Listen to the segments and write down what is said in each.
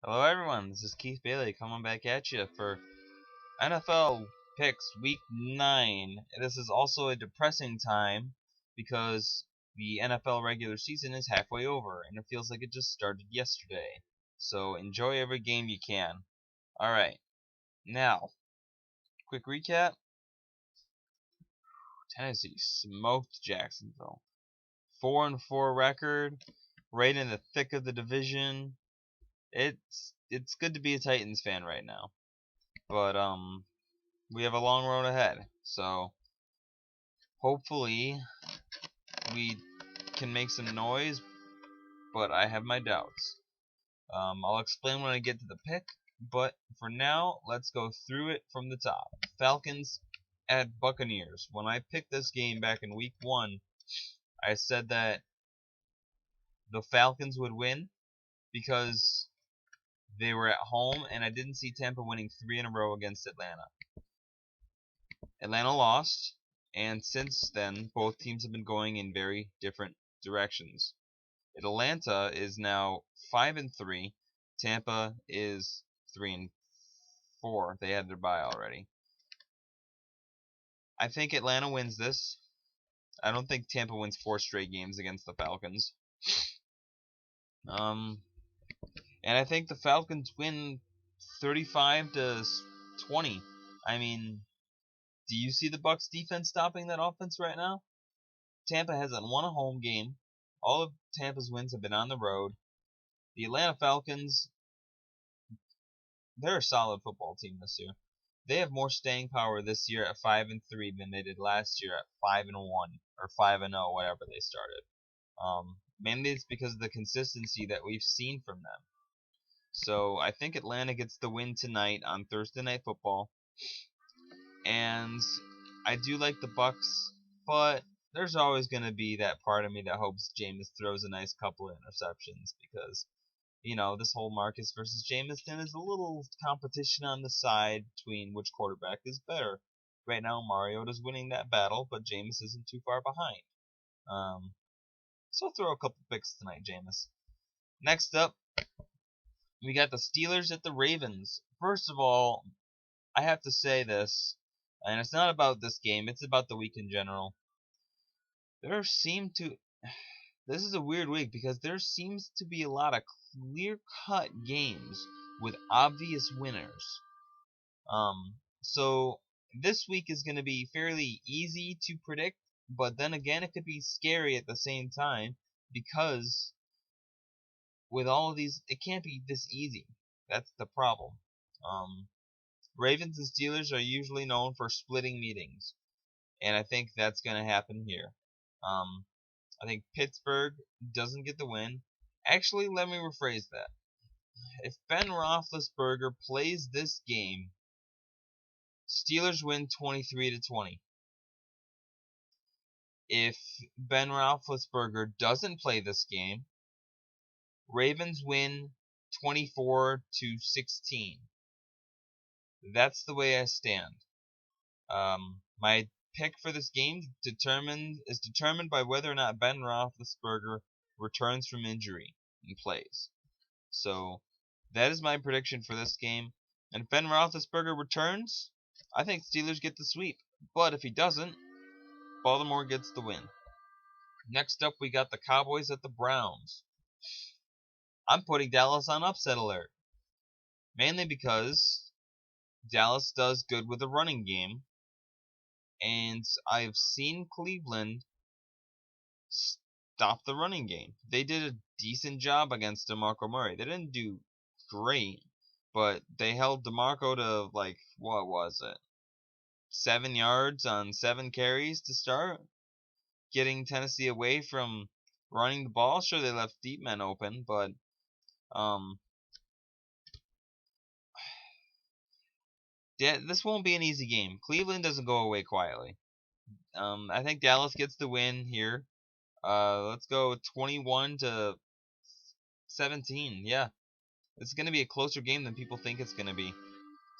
Hello everyone, this is Keith Bailey coming back at you for NFL Picks Week 9. This is also a depressing time because the NFL regular season is halfway over and it feels like it just started yesterday. So enjoy every game you can. Alright, now, quick recap. Tennessee smoked Jacksonville. 4-4 record, right in the thick of the division. It's good to be a Titans fan right now. But we have a long road ahead. So hopefully we can make some noise, but I have my doubts. I'll explain when I get to the pick, but for now, let's go through it from the top. Falcons at Buccaneers. When I picked this game back in week 1, I said that the Falcons would win because they were at home, and I didn't see Tampa winning 3 in a row against Atlanta. Atlanta lost, and since then, both teams have been going in very different directions. Atlanta is now 5-3. Tampa is 3-4. They had their bye already. I think Atlanta wins this. I don't think Tampa wins 4 straight games against the Falcons. Um, and I think the Falcons win 35-20. I mean, do you see the Bucks defense stopping that offense right now? Tampa hasn't won a home game. All of Tampa's wins have been on the road. The Atlanta Falcons, they're a solid football team this year. They have more staying power this year at 5-3 than they did last year at 5-1 or 5-0, whatever they started. Mainly it's because of the consistency that we've seen from them. So I think Atlanta gets the win tonight on Thursday Night Football, and I do like the Bucks, but there's always going to be that part of me that hopes Jameis throws a nice couple of interceptions because this whole Marcus versus Jameis is a little competition on the side between which quarterback is better. Right now, Mariota's winning that battle, but Jameis isn't too far behind. So I'll throw a couple picks tonight, Jameis. Next up, we got the Steelers at the Ravens. First of all, I have to say this, and it's not about this game, it's about the week in general. There seem to This is a weird week because there seems to be a lot of clear-cut games with obvious winners. So this week is going to be fairly easy to predict, but then again, it could be scary at the same time because with all of these, it can't be this easy. That's the problem. Um, Ravens and Steelers are usually known for splitting meetings, and I think that's going to happen here. Um, I think Pittsburgh doesn't get the win. Actually, let me rephrase that. If Ben Roethlisberger plays this game, Steelers win 23-20. If Ben Roethlisberger doesn't play this game, Ravens win 24-16. That's the way I stand. My pick for this game is determined by whether or not Ben Roethlisberger returns from injury and plays. So that is my prediction for this game. And if Ben Roethlisberger returns, I think Steelers get the sweep. But if he doesn't, Baltimore gets the win. Next up, we got the Cowboys at the Browns. I'm putting Dallas on upset alert, mainly because Dallas does good with the running game, and I've seen Cleveland stop the running game. They did a decent job against DeMarco Murray. They didn't do great, but they held DeMarco to, like, what was it? 7 yards on 7 carries to start, getting Tennessee away from running the ball. Sure, they left deep men open, but um, this won't be an easy game. Cleveland doesn't go away quietly. I think Dallas gets the win here. Let's go 21-17. Yeah, it's going to be a closer game than people think it's going to be.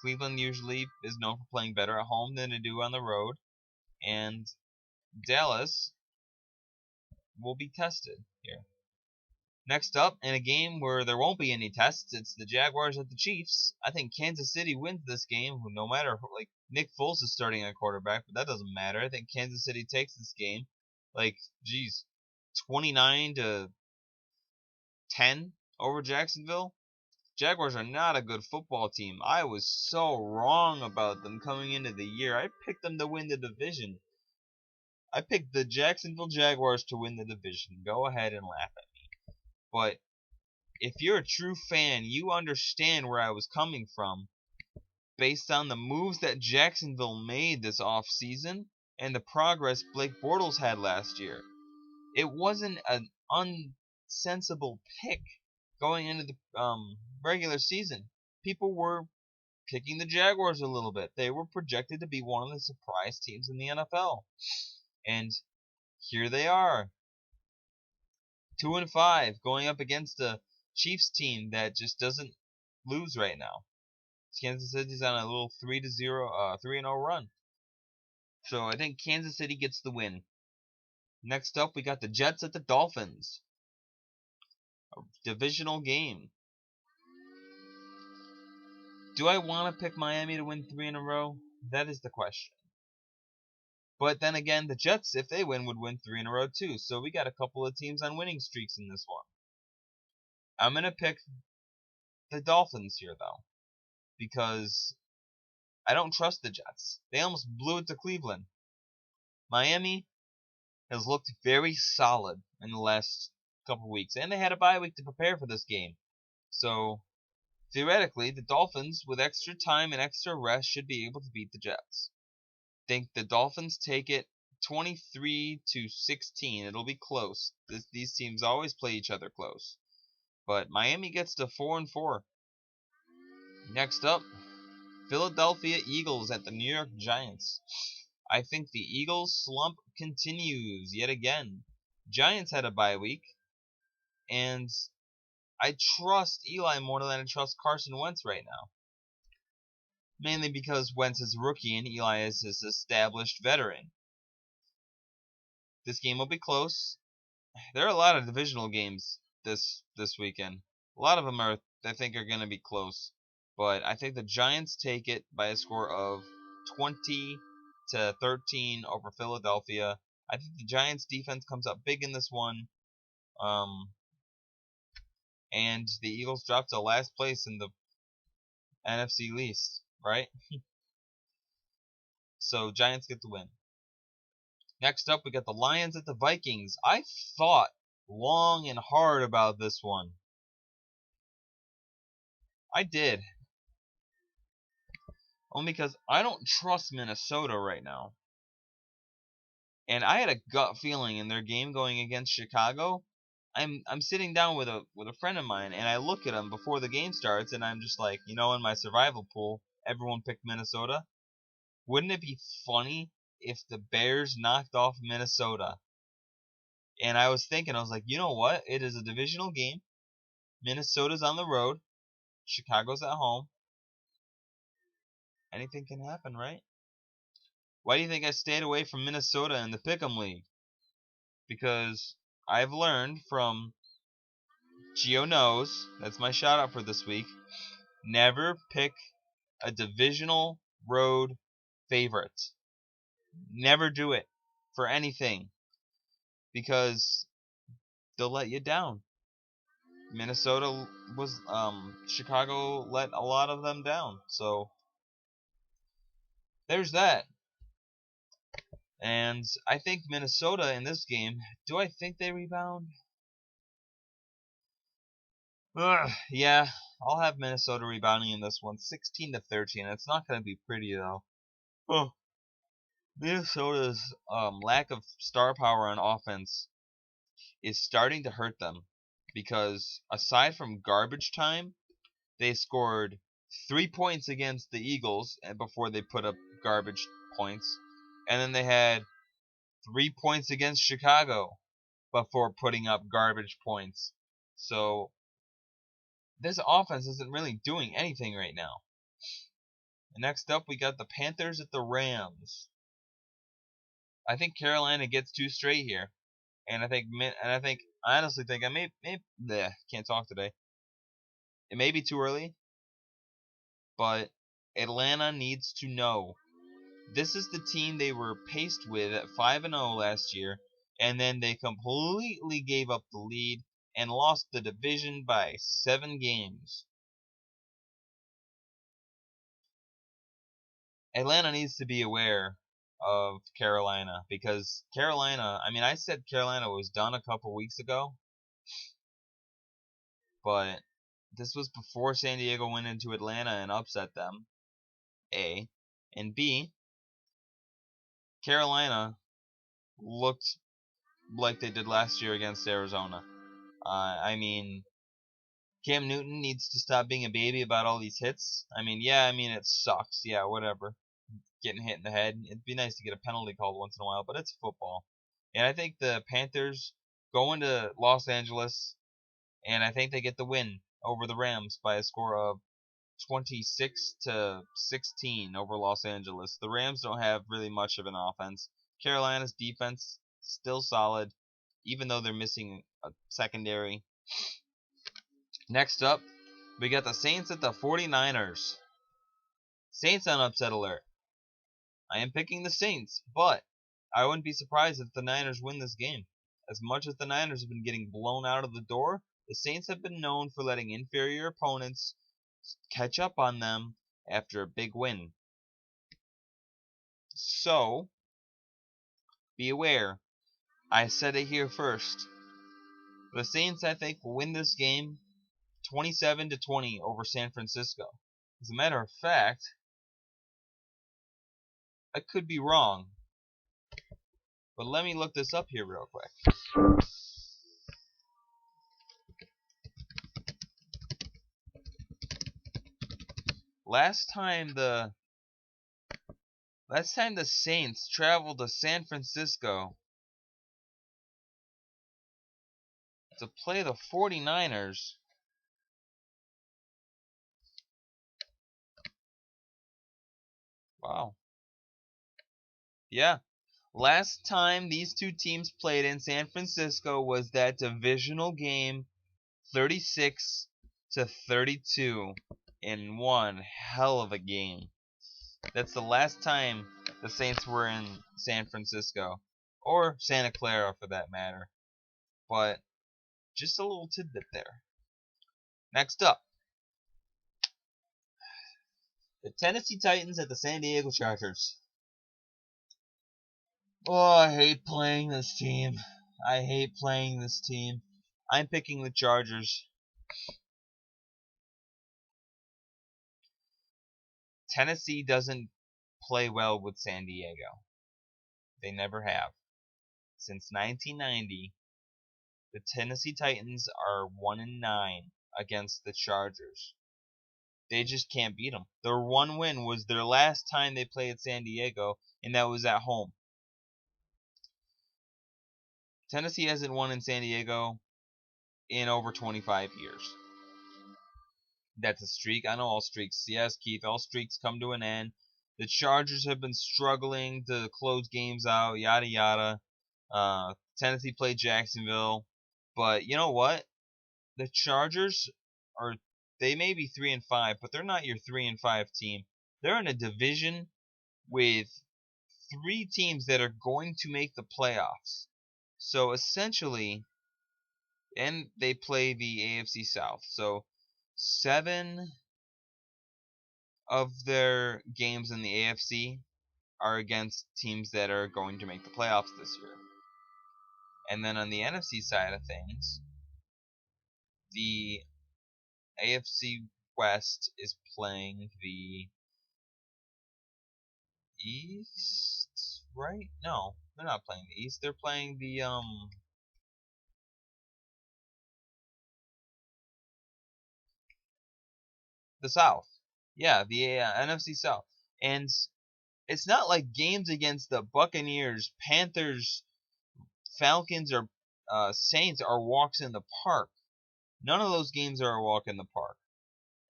Cleveland usually is known for playing better at home than they do on the road, and Dallas will be tested here. Next up, in a game where there won't be any tests, it's the Jaguars at the Chiefs. I think Kansas City wins this game, no matter, like, Nick Foles is starting at quarterback, but that doesn't matter. I think Kansas City takes this game, like, geez, 29-10 over Jacksonville. Jaguars are not a good football team. I was so wrong about them coming into the year. I picked them to win the division. I picked the Jacksonville Jaguars to win the division. Go ahead and laugh at me. But if you're a true fan, you understand where I was coming from based on the moves that Jacksonville made this offseason and the progress Blake Bortles had last year. It wasn't an unsensible pick going into the regular season. People were picking the Jaguars a little bit. They were projected to be one of the surprise teams in the NFL. And here they are. 2-5 going up against a Chiefs team that just doesn't lose right now. Kansas City's on a little 3-0 run. So I think Kansas City gets the win. Next up, we got the Jets at the Dolphins. A divisional game. Do I want to pick Miami to win 3 in a row? That is the question. But then again, the Jets, if they win, would win 3 in a row too. So we got a couple of teams on winning streaks in this one. I'm going to pick the Dolphins here, though, because I don't trust the Jets. They almost blew it to Cleveland. Miami has looked very solid in the last couple of weeks, and they had a bye week to prepare for this game. So, theoretically, the Dolphins, with extra time and extra rest, should be able to beat the Jets. Think the Dolphins take it 23-16. It'll be close. These teams always play each other close. But Miami gets to 4-4. Next up, Philadelphia Eagles at the New York Giants. I think the Eagles slump continues yet again. Giants had a bye week, and I trust Eli more than I trust Carson Wentz right now. Mainly because Wentz is a rookie and Eli is his established veteran. This game will be close. There are a lot of divisional games this weekend. A lot of them I think are going to be close. But I think the Giants take it by a score of 20-13 over Philadelphia. I think the Giants defense comes up big in this one. And the Eagles drop to last place in the NFC East, right? So Giants get the win. Next up, we got the Lions at the Vikings. I thought long and hard about this one. I did. Only because I don't trust Minnesota right now. And I had a gut feeling in their game going against Chicago. I'm sitting down with a friend of mine, and I look at them before the game starts, and I'm just like, in my survival pool, everyone picked Minnesota. Wouldn't it be funny if the Bears knocked off Minnesota? And I was thinking, I was like, you know what? It is a divisional game. Minnesota's on the road. Chicago's at home. Anything can happen, right? Why do you think I stayed away from Minnesota in the Pick'em League? Because I've learned from Gio Knows, that's my shout out for this week, never pick a divisional road favorite. Never do it for anything. Because they'll let you down. Minnesota was Chicago let a lot of them down. So there's that. And I think Minnesota in this game, do I think they rebound? Yeah, I'll have Minnesota rebounding in this one, 16-13. It's not going to be pretty though. Minnesota's lack of star power on offense is starting to hurt them, because aside from garbage time, they scored 3 points against the Eagles before they put up garbage points, and then they had 3 points against Chicago before putting up garbage points. So this offense isn't really doing anything right now. And next up, we got the Panthers at the Rams. I think Carolina gets 2 straight here, and I think I honestly think I can't talk today. It may be too early, but Atlanta needs to know this is the team they were paced with at 5-0 last year, and then they completely gave up the lead and lost the division by 7 games. Atlanta needs to be aware of Carolina because Carolina, I mean, I said Carolina was done a couple weeks ago, but this was before San Diego went into Atlanta and upset them. A. And B, Carolina looked like they did last year against Arizona. I mean, Cam Newton needs to stop being a baby about all these hits. I mean, yeah, I mean, it sucks. Yeah, whatever. Getting hit in the head. It'd be nice to get a penalty called once in a while, but it's football. And I think the Panthers go into Los Angeles, and I think they get the win over the Rams by a score of 26-16 over Los Angeles. The Rams don't have really much of an offense. Carolina's defense still solid, even though they're missing a secondary. Next up, we got the Saints at the 49ers. Saints on upset alert. I am picking the Saints, but I wouldn't be surprised if the Niners win this game. As much as the Niners have been getting blown out of the door, the Saints have been known for letting inferior opponents catch up on them after a big win. So, be aware. I said it here first. The Saints, I think, will win this game 27-20 over San Francisco. As a matter of fact, I could be wrong. But let me look this up here real quick. Last time the Saints traveled to San Francisco to play the 49ers. Wow. Yeah. Last time these two teams played in San Francisco was that divisional game 36-32 in one hell of a game. That's the last time the Saints were in San Francisco or Santa Clara for that matter. But just a little tidbit there. Next up, the Tennessee Titans at the San Diego Chargers. Oh, I hate playing this team. I'm picking the Chargers. Tennessee doesn't play well with San Diego. They never have. Since 1990, the Tennessee Titans are 1-9 against the Chargers. They just can't beat them. Their one win was their last time they played San Diego, and that was at home. Tennessee hasn't won in San Diego in over 25 years. That's a streak. I know all streaks. Yes, Keith, all streaks come to an end. The Chargers have been struggling to close games out, yada yada. Tennessee played Jacksonville, but you know what? The Chargers are they may be 3-5, but they're not your 3-5 team. They're in a division with 3 teams that are going to make the playoffs. So essentially, and they play the AFC South. So 7 of their games in the AFC are against teams that are going to make the playoffs this year. And then on the NFC side of things, the AFC West is playing the East, right? No, they're not playing the East. They're playing the South. Yeah, the NFC South. And it's not like games against the Buccaneers, Panthers, Falcons, or Saints are walks in the park. None of those games are a walk in the park.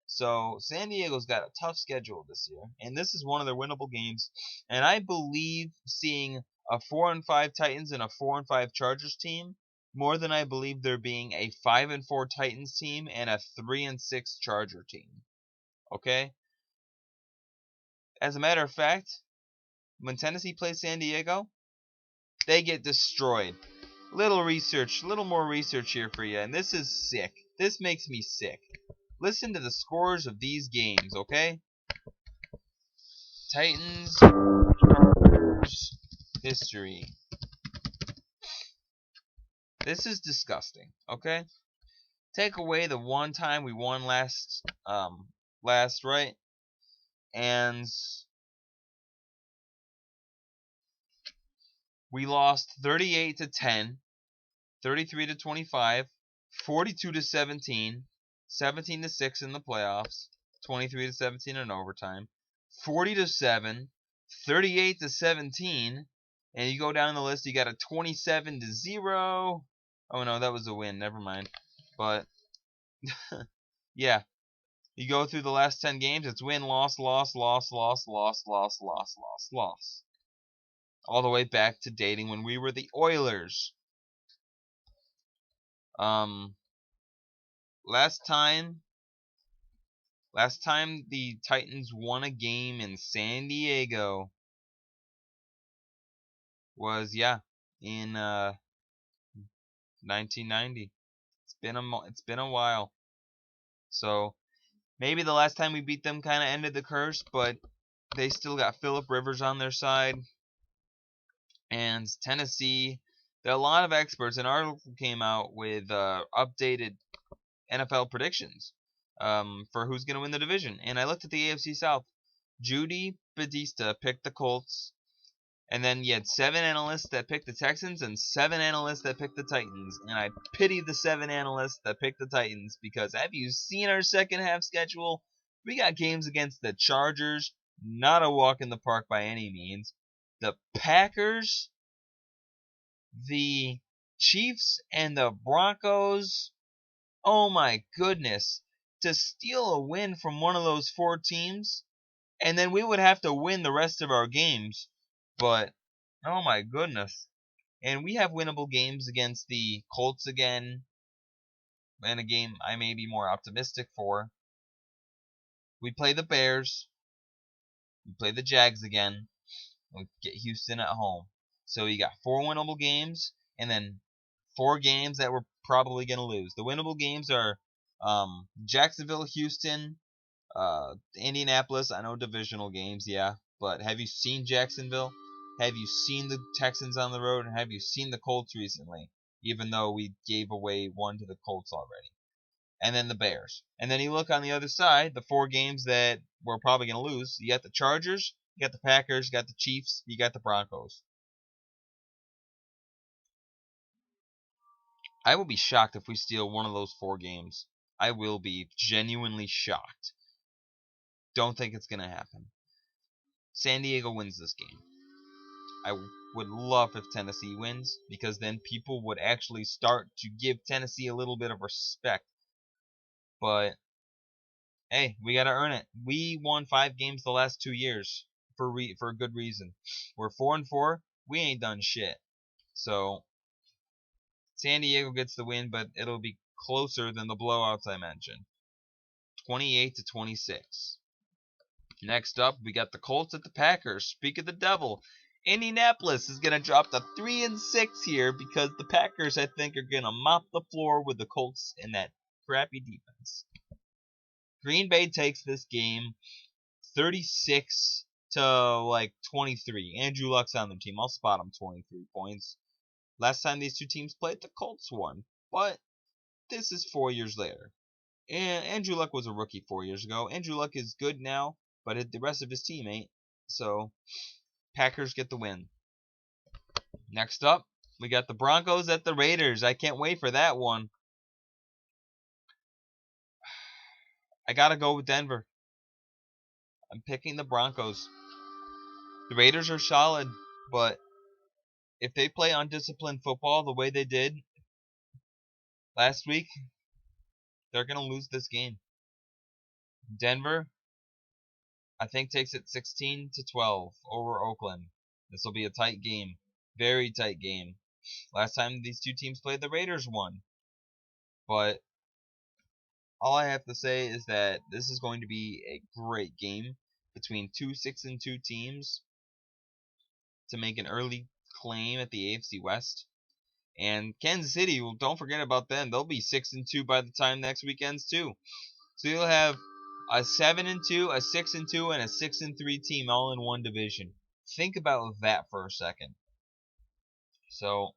So San Diego's got a tough schedule this year, and this is one of their winnable games. And I believe seeing a 4-5 Titans and a 4-5 Chargers team more than I believe there being a 5-4 Titans team and a 3-6 Charger team. Okay? As a matter of fact, when Tennessee plays San Diego, they get destroyed. Little more research here for you, and this is sick. This makes me sick. Listen to the scores of these games, okay? Titans, Chargers, history. This is disgusting, okay? Take away the one time we won last, right? And we lost 38-10, 33-25, 42-17, 17-6 in the playoffs, 23-17 in overtime, 40-7, 38-17, and you go down the list, you got a 27-0. Oh no, that was a win. Never mind. But yeah, you go through the last 10 games, it's win, loss, loss, loss, loss, loss, loss, loss, loss, loss. All the way back to dating when we were the Oilers. Last time the Titans won a game in San Diego was in 1990. It's been a while. So maybe the last time we beat them kind of ended the curse, but they still got Phillip Rivers on their side. And Tennessee, there are a lot of experts. An article came out with updated NFL predictions for who's going to win the division. And I looked at the AFC South. Judy Batista picked the Colts. And then you had 7 analysts that picked the Texans and 7 analysts that picked the Titans. And I pity the 7 analysts that picked the Titans because have you seen our second half schedule? We got games against the Chargers, not a walk in the park by any means. The Packers, the Chiefs, and the Broncos. Oh my goodness. To steal a win from one of those 4 teams, and then we would have to win the rest of our games. But, oh my goodness. And we have winnable games against the Colts again, and a game I may be more optimistic for. We play the Bears. We play the Jags again. We get Houston at home. So you got 4 winnable games, and then 4 games that we're probably going to lose. The winnable games are Jacksonville, Houston, Indianapolis. I know divisional games, yeah. But have you seen Jacksonville? Have you seen the Texans on the road? And have you seen the Colts recently? Even though we gave away 1 to the Colts already. And then the Bears. And then you look on the other side, the 4 games that we're probably going to lose. You got the Chargers, you got the Packers, you got the Chiefs, you got the Broncos. I will be shocked if we steal one of those 4 games. I will be genuinely shocked. Don't think it's going to happen. San Diego wins this game. I would love if Tennessee wins, because then people would actually start to give Tennessee a little bit of respect. But hey, we got to earn it. We won 5 games the last 2 years for a good reason. We're 4-4. We ain't done shit. So San Diego gets the win, but it'll be closer than the blowouts I mentioned. 28-26. Next up, we got the Colts at the Packers. Speak of the devil. Indianapolis is going to drop to 3-6 here because the Packers, I think, are going to mop the floor with the Colts in that crappy defense. Green Bay takes this game 36 to 23. Andrew Luck's on their team. I'll spot him 23 points. Last time these 2 teams played, the Colts won. But this is 4 years later. And Andrew Luck was a rookie 4 years ago. Andrew Luck is good now, but the rest of his team ain't. So Packers get the win. Next up, we got the Broncos at the Raiders. I can't wait for that one. I gotta go with Denver. I'm picking the Broncos. The Raiders are solid, but if they play undisciplined football the way they did last week, they're gonna lose this game. Denver, I think, takes it 16-12 over Oakland. This will be a tight game. Very tight game. Last time these two teams played, the Raiders won. But all I have to say is that this is going to be a great game between two 6-2 teams to make an early claim at the AFC West. And Kansas City, well, don't forget about them. They'll be 6-2 by the time next weekend's too. So you'll have a 7-2, a 6-2, and a 6-3 team all in one division. Think about that for a second. So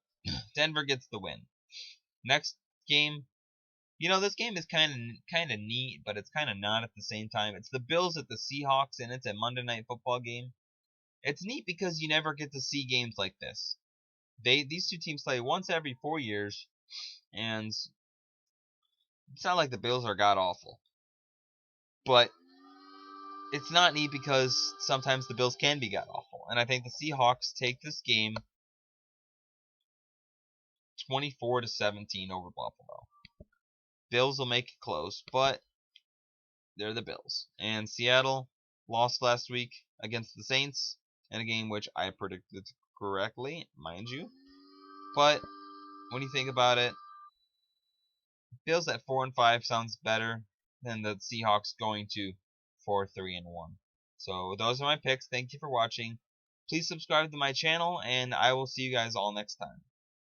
Denver gets the win. Next game, this game is kind of neat, but it's kind of not at the same time. It's the Bills at the Seahawks, and it's a Monday Night Football game. It's neat because you never get to see games like this. These two teams play once every 4 years, and it's not like the Bills are god awful. But it's not neat because sometimes the Bills can be god awful. And I think the Seahawks take this game 24-17 over Buffalo. Bills will make it close, but they're the Bills. And Seattle lost last week against the Saints in a game which I predicted correctly, mind you. But when you think about it, Bills at 4-5 sounds better than the Seahawks going to 4-3-1. So those are my picks. Thank you for watching. Please subscribe to my channel, and I will see you guys all next time.